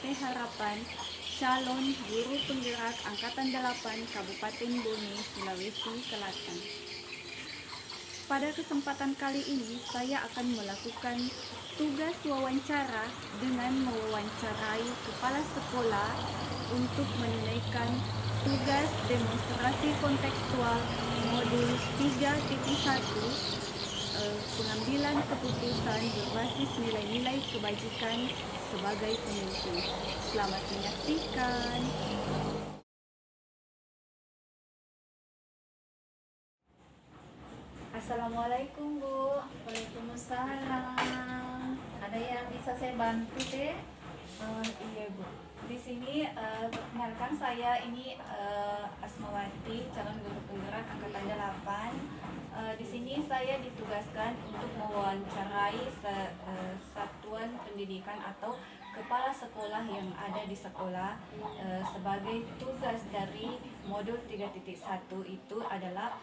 SP Harapan, calon guru penggerak Angkatan 8 Kabupaten Bone, Sulawesi Selatan. Pada kesempatan kali ini, saya akan melakukan tugas wawancara dengan mewawancarai kepala sekolah untuk menunaikan tugas demonstrasi kontekstual modul 3.1 pengambilan keputusan berbasis nilai-nilai kebajikan sebagai pemimpin. Selamat menyaksikan. Assalamualaikum Bu. Waalaikumsalam. Ada yang bisa saya bantu, Dek? Iya Bu. Di sini perkenalkan saya ini Asmawati, calon guru penggerak Angkatan 8. Di sini saya ditugaskan untuk mewawancarai satuan pendidikan atau kepala sekolah yang ada di sekolah sebagai tugas dari modul 3.1 itu adalah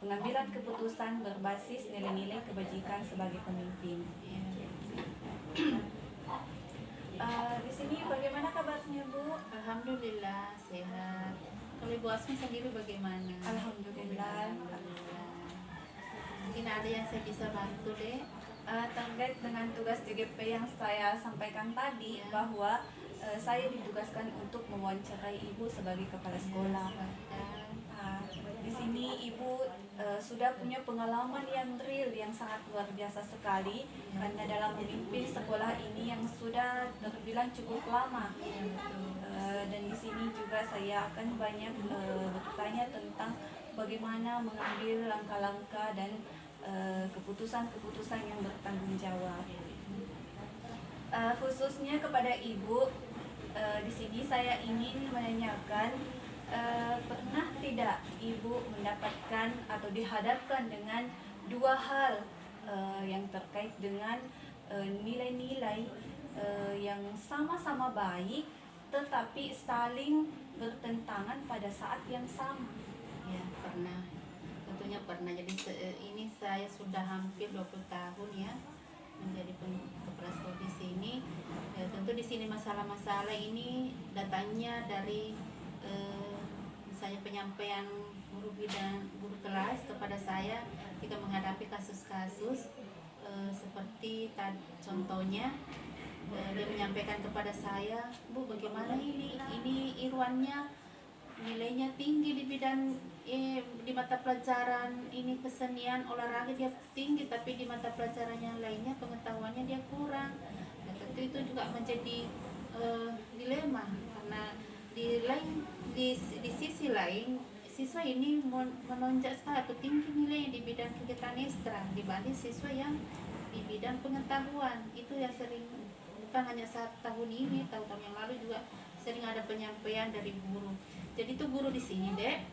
pengambilan keputusan berbasis nilai-nilai kebajikan sebagai pemimpin. Di sini bagaimana kabarnya Bu? Alhamdulillah sehat. Kalau Ibu Asmi sendiri bagaimana? Alhamdulillah. Mungkin ada yang saya bisa bantu, Dek? Terkait dengan tugas DGP yang saya sampaikan tadi, bahwa saya ditugaskan untuk mewawancarai Ibu sebagai kepala sekolah. Di sini Ibu sudah punya pengalaman yang real, yang sangat luar biasa sekali, karena dalam memimpin sekolah ini yang sudah terbilang cukup lama. Dan di sini juga saya akan banyak bertanya tentang bagaimana mengambil langkah-langkah dan keputusan-keputusan yang bertanggung jawab. Khususnya kepada Ibu, di sini saya ingin menanyakan, pernah tidak Ibu mendapatkan atau dihadapkan dengan dua hal yang terkait dengan nilai-nilai yang sama-sama baik tetapi saling bertentangan pada saat yang sama? Ya, pernah. Tentunya pernah. Jadi ini saya sudah hampir 20 tahun ya menjadi kepala sekolah di sini. Ya, tentu di sini masalah-masalah ini datangnya dari misalnya penyampaian guru bidang guru kelas kepada saya ketika menghadapi kasus-kasus seperti contohnya dia menyampaikan kepada saya, Bu, bagaimana ini Irwannya nilainya tinggi di bidang di mata pelajaran ini kesenian olahraga dia tinggi, tapi di mata pelajaran yang lainnya pengetahuannya dia kurang. Nah, tentu itu juga menjadi dilema, karena di sisi lain siswa ini menonjak sekali atau tinggi nilainya di bidang kegiatan ekstra dibanding siswa yang di bidang pengetahuan. Itu yang sering, bukan hanya saat tahun ini, tahun-tahun yang lalu juga sering ada penyampaian dari guru. Jadi itu guru di sini, Dek,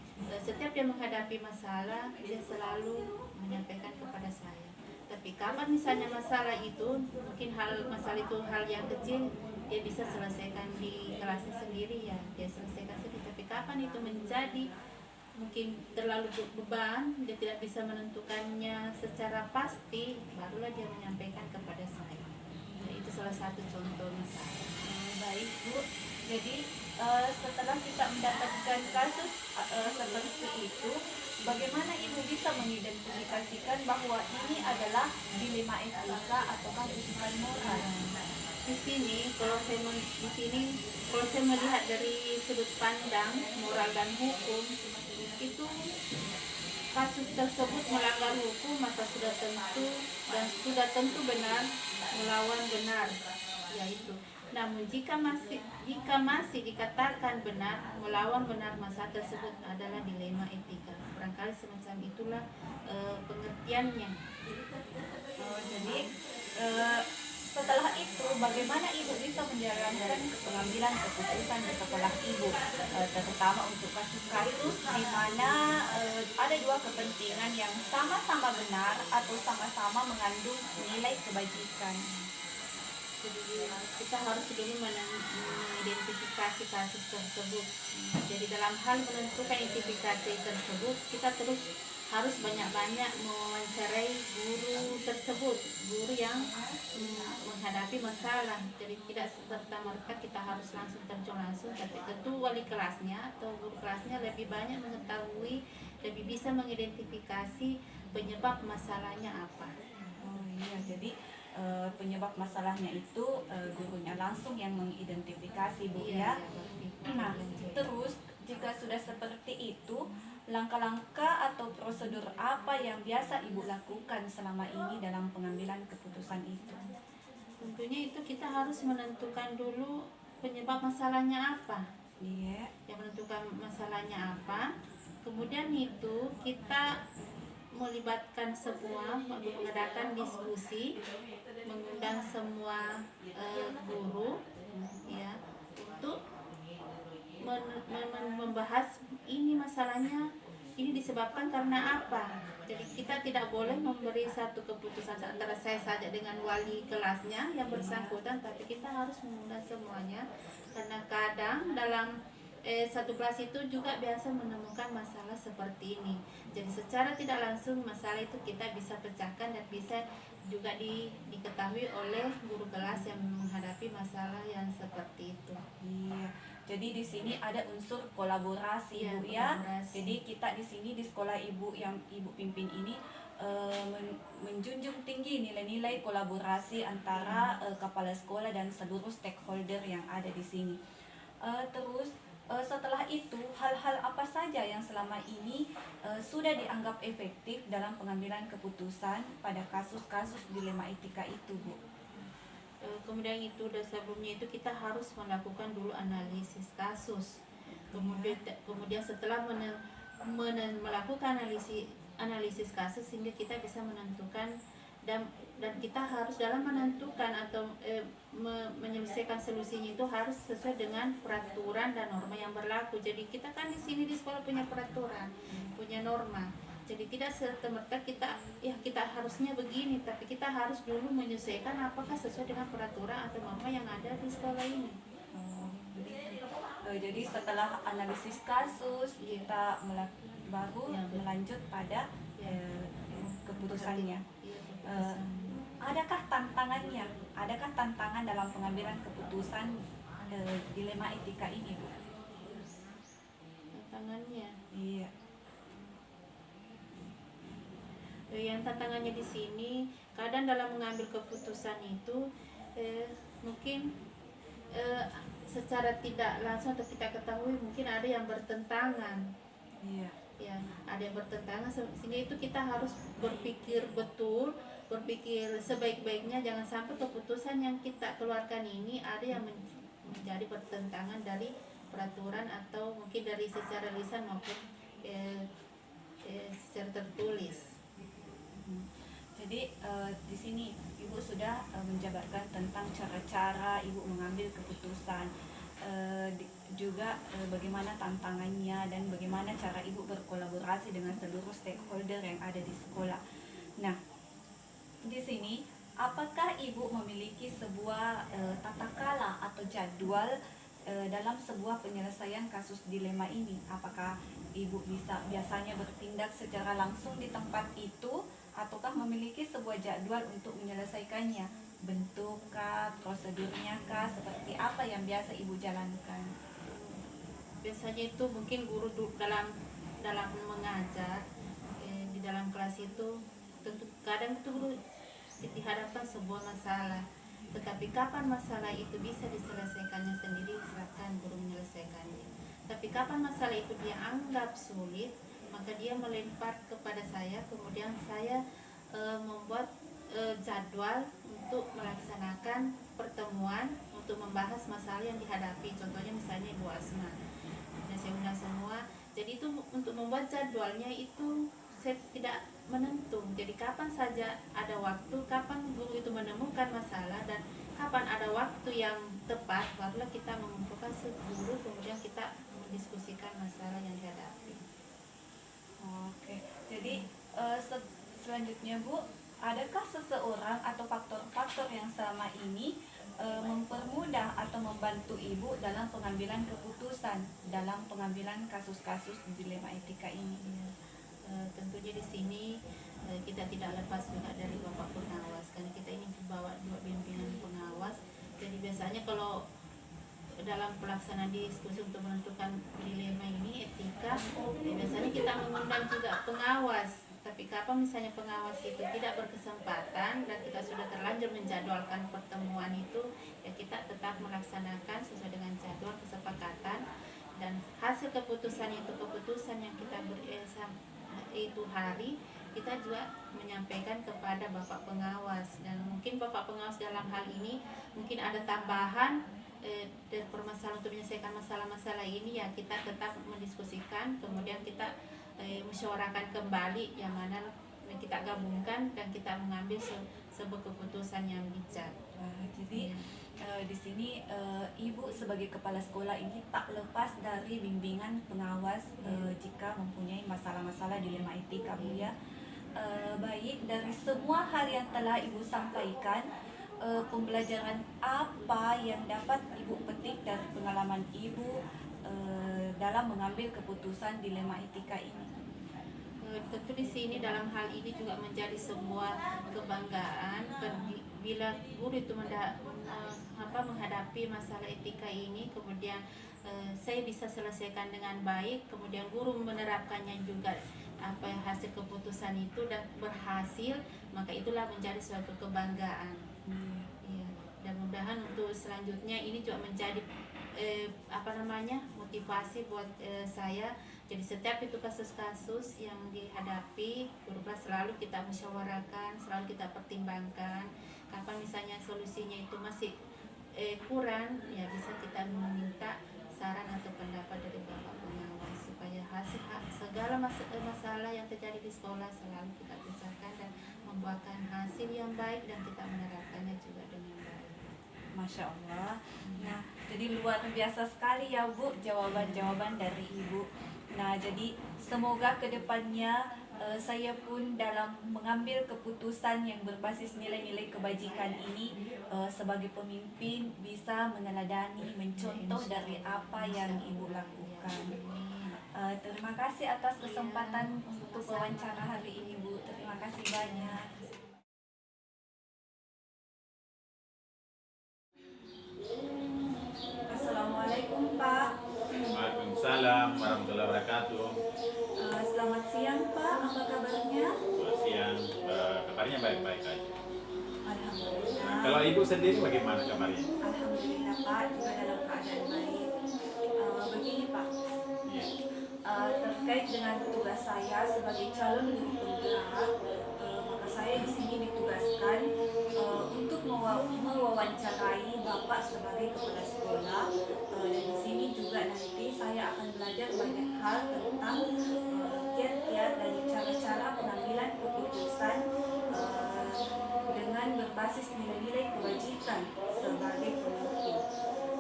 setiap dia menghadapi masalah dia selalu menyampaikan kepada saya. Tapi kapan misalnya masalah itu, mungkin masalah itu hal yang kecil, dia bisa selesaikan di kelasnya sendiri, ya dia selesaikan sendiri. Tapi kapan itu menjadi mungkin terlalu beban, dia tidak bisa menentukannya secara pasti, barulah dia menyampaikan kepada saya. Nah, itu salah satu contoh misalnya. Baik Bu, jadi setelah kita mendapatkan kasus seperti itu, bagaimana Ibu bisa mengidentifikasikan bahwa ini adalah dilema etika ataukah bukan moral? Di sini kalau saya melihat dari sudut pandang moral dan hukum, itu kasus tersebut melanggar hukum, maka sudah tentu benar melawan benar, yaitu. Namun jika masih dikatakan benar melawan benar, masa tersebut adalah dilema etika. Barangkali semacam itulah pengertiannya. Jadi setelah itu bagaimana Ibu bisa menjalankan pengambilan keputusan di sekolah Ibu, terutama untuk kasus-kasus di mana ada dua kepentingan yang sama-sama benar atau sama-sama mengandung nilai kebajikan? Jadi kita harus dulu mengidentifikasi kasus tersebut. Jadi dalam hal menentukan identifikasi tersebut, kita terus harus banyak-banyak mewawancarai guru tersebut, guru yang menghadapi masalah. Jadi tidak serta-merta kita harus langsung terjun langsung, tapi tentu wali kelasnya atau guru kelasnya lebih banyak mengetahui, lebih bisa mengidentifikasi penyebab masalahnya apa. Oh iya, jadi penyebab masalahnya itu gurunya langsung yang mengidentifikasi, Bu, ya. Nah, terus jika sudah seperti itu, langkah-langkah atau prosedur apa yang biasa Ibu lakukan selama ini dalam pengambilan keputusan itu? Tentunya itu kita harus menentukan dulu penyebab masalahnya apa. Iya. Yang menentukan masalahnya apa. Kemudian itu kita melibatkan semua, mengadakan diskusi, mengundang semua guru, ya, untuk membahas ini masalahnya, ini disebabkan karena apa. Jadi kita tidak boleh memberi satu keputusan antara saya saja dengan wali kelasnya yang bersangkutan, tapi kita harus mengundang semuanya, karena kadang dalam satu kelas itu juga biasa menemukan masalah seperti ini. Jadi secara tidak langsung masalah itu kita bisa pecahkan dan bisa juga diketahui oleh guru kelas yang menghadapi masalah yang seperti itu. Iya. Jadi di sini ada unsur kolaborasi, Iya, Bu, ya. kolaborasi. Jadi kita di sini di sekolah Ibu yang Ibu pimpin ini menjunjung tinggi nilai-nilai kolaborasi antara kepala sekolah dan seluruh stakeholder yang ada di sini. Terus setelah itu, hal-hal apa saja yang selama ini sudah dianggap efektif dalam pengambilan keputusan pada kasus-kasus dilema etika itu, Bu? Kemudian itu dan sebelumnya itu kita harus melakukan dulu analisis kasus. Kemudian setelah melakukan analisis kasus, sehingga kita bisa menentukan dan kita harus dalam menentukan atau menyelesaikan solusinya itu harus sesuai dengan peraturan dan norma yang berlaku. Jadi kita kan di sini di sekolah punya peraturan, punya norma. Jadi tidak serta-merta kita harusnya begini, tapi kita harus dulu menyesuaikan apakah sesuai dengan peraturan atau norma yang ada di sekolah ini. Jadi setelah analisis kasus, kita baru melanjut pada keputusannya. Adakah tantangannya? Adakah tantangan dalam pengambilan keputusan dilema etika ini, Bu? Tantangannya. Iya. Yang tantangannya di sini kadang dalam mengambil keputusan itu mungkin secara tidak langsung atau kita ketahui mungkin ada yang bertentangan. Iya. Ya, ada yang bertentangan, sehingga itu kita harus berpikir betul, berpikir sebaik-baiknya, jangan sampai keputusan yang kita keluarkan ini ada yang menjadi bertentangan dari peraturan atau mungkin dari secara lisan maupun secara tertulis. Jadi di sini Ibu sudah menjabarkan tentang cara-cara Ibu mengambil keputusan, juga bagaimana tantangannya dan bagaimana cara Ibu berkolaborasi dengan seluruh stakeholder yang ada di sekolah. Nah, di sini apakah Ibu memiliki sebuah tata kala atau jadwal dalam sebuah penyelesaian kasus dilema ini? Apakah Ibu biasanya bertindak secara langsung di tempat itu, ataukah memiliki sebuah jadwal untuk menyelesaikannya? Bentukkah, prosedurnya kah, seperti apa yang biasa Ibu jalankan? Biasanya itu mungkin guru dalam mengajar di dalam kelas itu tentu kadang itu guru dihadapkan sebuah masalah, tetapi kapan masalah itu bisa diselesaikannya sendiri, silakan guru menyelesaikannya. Tapi kapan masalah itu dia anggap sulit, maka dia melempar kepada saya, kemudian saya membuat jadwal untuk melaksanakan pertemuan untuk membahas masalah yang dihadapi. Contohnya misalnya Ibu Asma, dan saya undang semua. Jadi itu untuk membuat jadwalnya itu saya tidak menentu. Jadi kapan saja ada waktu, kapan guru itu menemukan masalah, dan kapan ada waktu yang tepat, barulah kita mengumpulkan guru, kemudian kita mendiskusikan masalah yang dihadapi. Oke, jadi selanjutnya Bu, adakah seseorang atau faktor-faktor yang selama ini mempermudah atau membantu Ibu dalam pengambilan keputusan dalam pengambilan kasus-kasus dilema etika ini? Tentunya di sini kita tidak lepas juga dari Bapak pengawas, karena kita ini bawa dua pimpinan pengawas. Jadi biasanya kalau dalam pelaksanaan diskusi untuk menentukan dilema ini etika, biasanya kita mengundang juga pengawas. Tapi kapan misalnya pengawas itu tidak berkesempatan dan kita sudah terlanjur menjadwalkan pertemuan itu, ya kita tetap melaksanakan sesuai dengan jadwal kesepakatan, dan hasil keputusan itu keputusan yang kita itu hari kita juga menyampaikan kepada Bapak pengawas. Dan mungkin Bapak pengawas dalam hal ini mungkin ada tambahan dan permasalahan untuk menyelesaikan masalah-masalah ini, ya kita tetap mendiskusikan, kemudian kita musyawarahkan kembali yang mana kita gabungkan dan kita mengambil sebuah keputusan yang bijak. Jadi di sini Ibu sebagai kepala sekolah ini tak lepas dari bimbingan pengawas jika mempunyai masalah-masalah dilema etika, Bu ya. Baik, dari semua hal yang telah Ibu sampaikan, pembelajaran apa yang dapat Ibu petik dari pengalaman Ibu dalam mengambil keputusan dilema etika ini? Tentu di sini dalam hal ini juga menjadi sebuah kebanggaan bila guru itu menghadapi masalah etika ini, kemudian saya bisa selesaikan dengan baik, kemudian guru menerapkannya juga hasil keputusan itu dan berhasil, maka itulah menjadi suatu kebanggaan. Ya, dan mudahan untuk selanjutnya ini juga menjadi motivasi buat saya. Jadi setiap itu kasus-kasus yang dihadapi, guru kelas selalu kita musyawarahkan, selalu kita pertimbangkan. Kapan misalnya solusinya itu masih kurang, ya bisa kita meminta saran atau pendapat dari Bapak pengawas supaya segala masalah yang terjadi di sekolah selalu kita bicarakan dan membuahkan hasil yang baik, dan kita menerapkannya juga dengan baik. Masya Allah. Nah, jadi luar biasa sekali ya Bu jawaban-jawaban dari Ibu. Nah, jadi semoga kedepannya saya pun dalam mengambil keputusan yang berbasis nilai-nilai kebajikan ini sebagai pemimpin bisa meneladani, mencontoh dari apa yang Ibu lakukan. Terima kasih atas kesempatan untuk wawancara hari ini Bu. Terima kasih banyak. Assalamualaikum Pak. Waalaikumsalam warahmatullahi wabarakatuh. Selamat siang Pak, apa kabarnya? Selamat siang, kabarnya baik-baik aja. Alhamdulillah. Kalau Ibu sendiri bagaimana kabarnya? Alhamdulillah Pak, juga dalam keadaan baik. Begini Pak, Iya. terkait dengan tugas saya sebagai calon guru penggerak, maka saya di sini ditugaskan untuk mewawancarai Bapak sebagai kepala sekolah. Dan di sini juga nanti saya akan belajar banyak hal tentang kiat-kiat dan cara-cara pengambilan keputusan dengan berbasis nilai-nilai kebajikan sebagai pemimpin.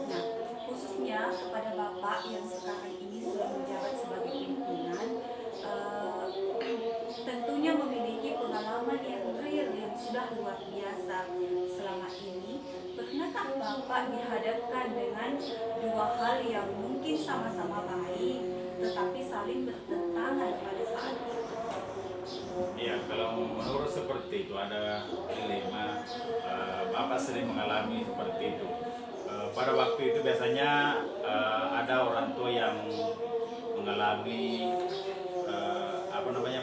Nah, khususnya kepada Bapak yang sekarang ini sudah menjabat sebagai pimpinan, tentunya memiliki pengalaman yang real yang sudah luar biasa selama ini. Pernahkah Bapak dihadapkan dengan dua hal yang mungkin sama-sama baik tetapi saling bertentangan pada saat itu? Iya, kalau menurut seperti itu ada dilema. Bapak sering mengalami seperti itu. Pada waktu itu biasanya ada orang tua yang mengalami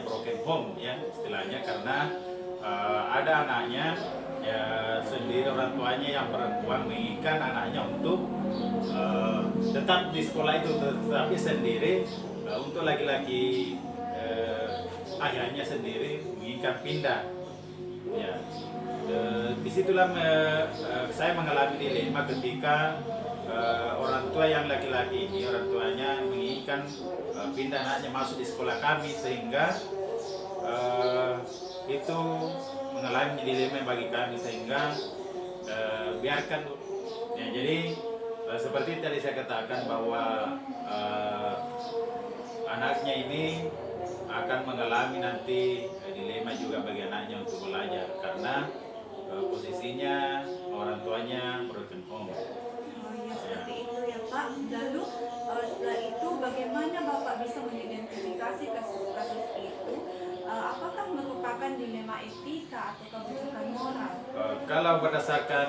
broken home ya istilahnya, karena ada anaknya ya sendiri, orang tuanya yang perempuan menginginkan anaknya untuk tetap di sekolah itu, tetapi sendiri untuk laki-laki ayahnya sendiri menginginkan pindah ya. Disitulah saya mengalami dilema ketika orang tua yang laki-laki ini, orang tuanya menginginkan pindah anaknya masuk di sekolah kami, sehingga itu mengalami dilema bagi kami, sehingga biarkan ya. Jadi seperti tadi saya katakan bahwa anaknya ini akan mengalami nanti dilema juga bagi anaknya untuk belajar, karena posisinya orang tuanya broken home. Oh iya, seperti itu ya Pak. Lalu setelah itu bagaimana Bapak bisa mengidentifikasi kasus-kasus itu apakah merupakan dilema etika atau kebijakan moral? Kalau berdasarkan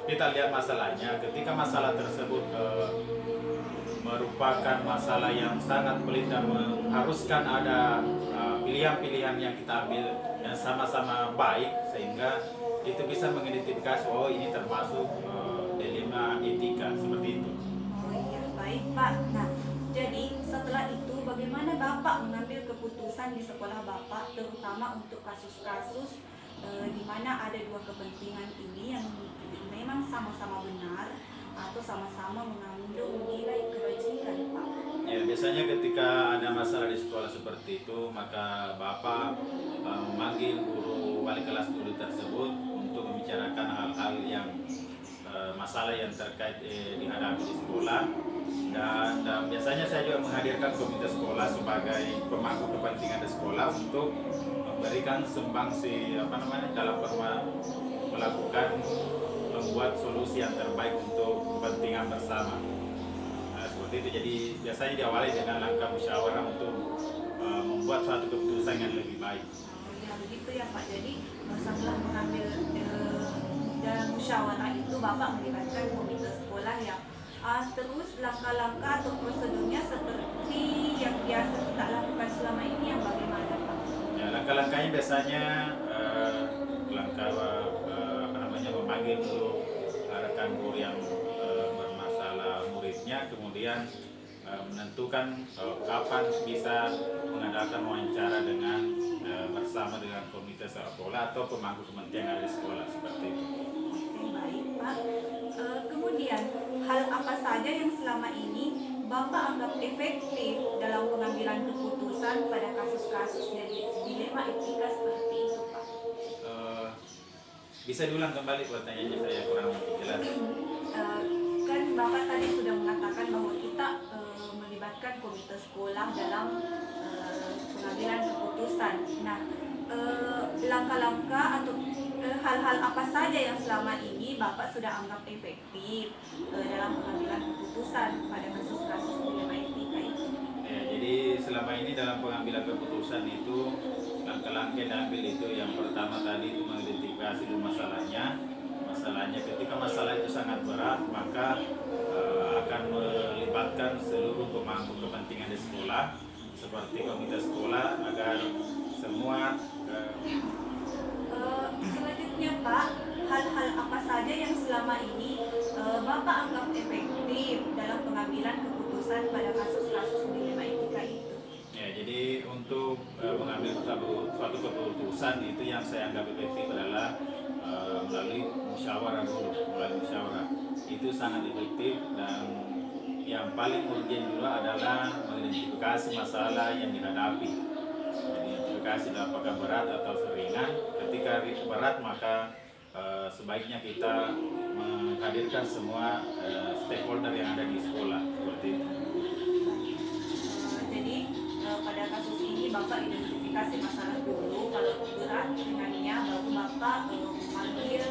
kita lihat masalahnya, ketika masalah tersebut merupakan masalah yang sangat pelik dan mengharuskan ada pilihan-pilihan yang kita ambil yang sama-sama baik, sehingga itu bisa mengidentifikasi oh ini termasuk dilema etika seperti itu. Oh iya, baik Pak. Nah, jadi setelah itu bagaimana Bapak mengambil keputusan di sekolah Bapak, terutama untuk kasus-kasus di mana ada dua kepentingan ini yang memang sama-sama benar atau sama-sama mengandung nilai kebajikan, Pak? Ya, biasanya ketika ada masalah di sekolah seperti itu, maka Bapak memanggil guru wali kelas guru tersebut untuk membicarakan hal-hal yang masalah yang terkait dihadapi di sekolah. Dan biasanya saya juga menghadirkan komite sekolah sebagai pemangku kepentingan di sekolah untuk memberikan sumbangsi dalam melakukan membuat solusi yang terbaik untuk kepentingan bersama. Nah, seperti itu. Jadi biasanya diawali dengan langkah musyawarah untuk membuat suatu keputusan yang lebih baik. Ya begitu ya Pak. Jadi setelah mengambil dalam musyawarah itu Bapak melibatkan komite sekolah yang terus langkah-langkah atau prosedurnya seperti yang biasa kita lakukan selama ini yang bagaimana Pak? Ya, langkah-langkahnya biasanya langkah memanggil dulu rekan guru yang bermasalah muridnya, kemudian menentukan kapan bisa mengadakan wawancara dengan bersama dengan komite sekolah atau pemangku kepentingan di sekolah seperti itu. Oke, baik Pak. Kemudian hal apa saja yang selama ini Bapak anggap efektif dalam pengambilan keputusan pada kasus-kasus dari dilema etika seperti itu Pak? Bisa diulang kembali pertanyaannya, saya kurang jelas. Kan Bapak tadi sudah mengatakan bahwa kita melibatkan komite sekolah dalam pengambilan keputusan. Nah, langkah-langkah atau hal-hal apa saja yang selama ini Bapak sudah anggap efektif dalam pengambilan keputusan pada kasus-kasus dilema etika itu? Ya, jadi selama ini dalam pengambilan keputusan itu langkah-langkah yang diambil itu yang pertama tadi itu mengidentifikasi dulu masalahnya ketika masalah itu sangat berat, maka akan melibatkan seluruh pemangku kepentingan di sekolah seperti komite sekolah agar semua selanjutnya Pak, hal-hal apa saja yang selama ini Bapak anggap efektif dalam pengambilan keputusan pada kasus-kasus dilema etika itu? ya, jadi untuk mengambil suatu keputusan itu yang saya anggap efektif adalah melalui musyawarah dulu, itu sangat efektif. Dan yang paling urgent juga adalah mengidentifikasi masalah yang dihadapi. Jadi identifikasi apakah berat atau ringan. Ketika berat maka sebaiknya kita menghadirkan semua stakeholder yang ada di sekolah seperti itu. Jadi pada kasus ini Bapak identifikasi masalah dulu, kalau berat ringannya baru Bapak memanggil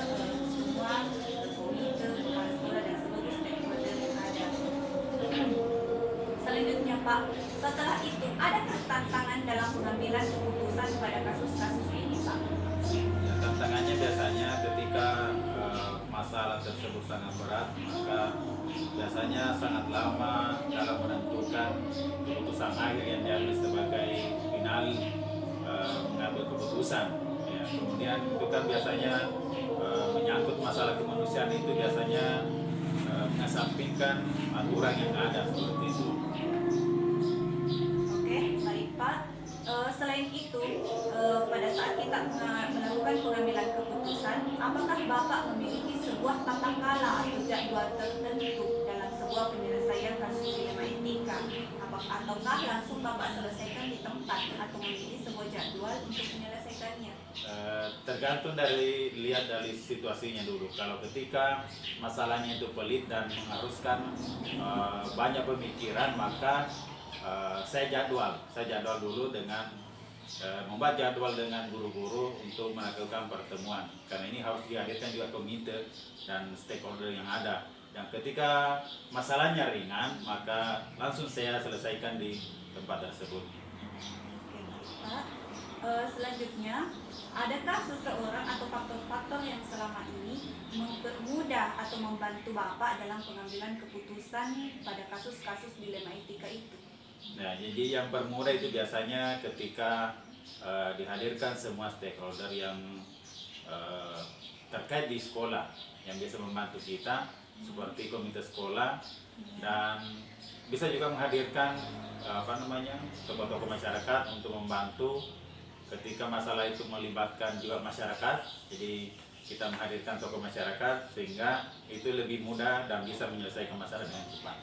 semua komite, kepala sekolah dan seluruh stakeholder yang ada. Selanjutnya Pak, setelah itu adakah tantangan dalam pengambilan keputusan pada kasus-kasus ini Pak? Ya, tantangannya biasanya ketika masalah tersebut sangat berat, maka biasanya sangat lama dalam menentukan keputusan akhir yang diambil sebagai final mengambil keputusan. Ya, kemudian itu kan biasanya menyangkut masalah kemanusiaan, itu biasanya mengesampingkan aturan yang ada seperti itu. Oke, baik Pak. Selain itu, pada saat kita melakukan pengambilan keputusan, apakah Bapak memiliki sebuah tata kala atau jadwal tertentu dalam sebuah penyelesaian kasus dilema etika? Ataukah langsung Bapak selesaikan di tempat atau memiliki sebuah jadwal untuk menyelesaikannya? Tergantung lihat dari situasinya dulu. Kalau ketika masalahnya itu pelik dan mengharuskan banyak pemikiran, maka saya jadwal dulu dengan membuat jadwal dengan guru-guru untuk melakukan pertemuan, karena ini harus dihadirkan juga komite dan stakeholder yang ada. Dan ketika masalahnya ringan, maka langsung saya selesaikan di tempat tersebut. Pak. Selanjutnya, adakah seseorang atau faktor-faktor yang selama ini mempermudah atau membantu Bapak dalam pengambilan keputusan pada kasus-kasus dilema etika itu? Nah, jadi yang permudah itu biasanya ketika dihadirkan semua stakeholder yang terkait di sekolah yang bisa membantu kita seperti komite sekolah, dan bisa juga menghadirkan tokoh-tokoh masyarakat untuk membantu ketika masalah itu melibatkan juga masyarakat. Jadi kita menghadirkan tokoh masyarakat sehingga itu lebih mudah dan bisa menyelesaikan masalah dengan cepat.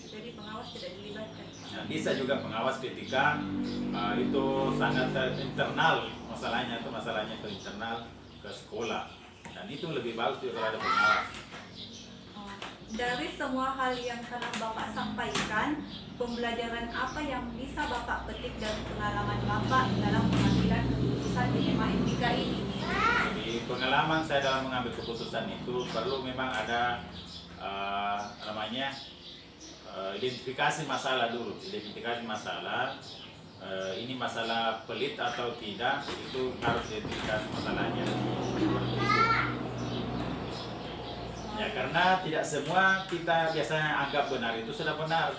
Jadi pengawas tidak dilibatkan. Nah, bisa juga pengawas ketika itu sangat internal masalahnya, itu masalahnya ke internal ke sekolah, dan itu lebih bagus juga kalau ada pengawas. Dari semua hal yang telah Bapak sampaikan, pembelajaran apa yang bisa Bapak petik dari pengalaman Bapak dalam pengambilan keputusan dilema etika ini? Jadi pengalaman saya dalam mengambil keputusan itu perlu memang ada identifikasi masalah dulu. Identifikasi masalah, ini masalah pelit atau tidak, itu harus identifikasi masalahnya. Ya, karena tidak semua kita biasanya anggap benar itu sudah benar.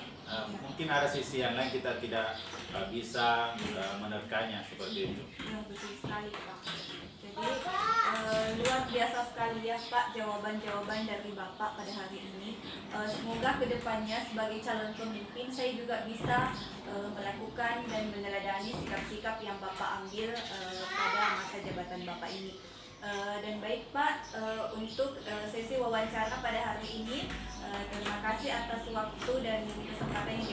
Mungkin ada sisi yang lain kita tidak bisa menerkanya seperti itu. Ya, betul sekali Pak. Jadi luar biasa sekali ya Pak jawaban-jawaban dari Bapak pada hari ini. Semoga kedepannya sebagai calon pemimpin saya juga bisa melakukan dan meneladani sikap-sikap yang Bapak ambil pada masa jabatan Bapak ini. Dan baik Pak, untuk sesi wawancara pada hari ini, terima kasih atas waktu dan kesempatan yang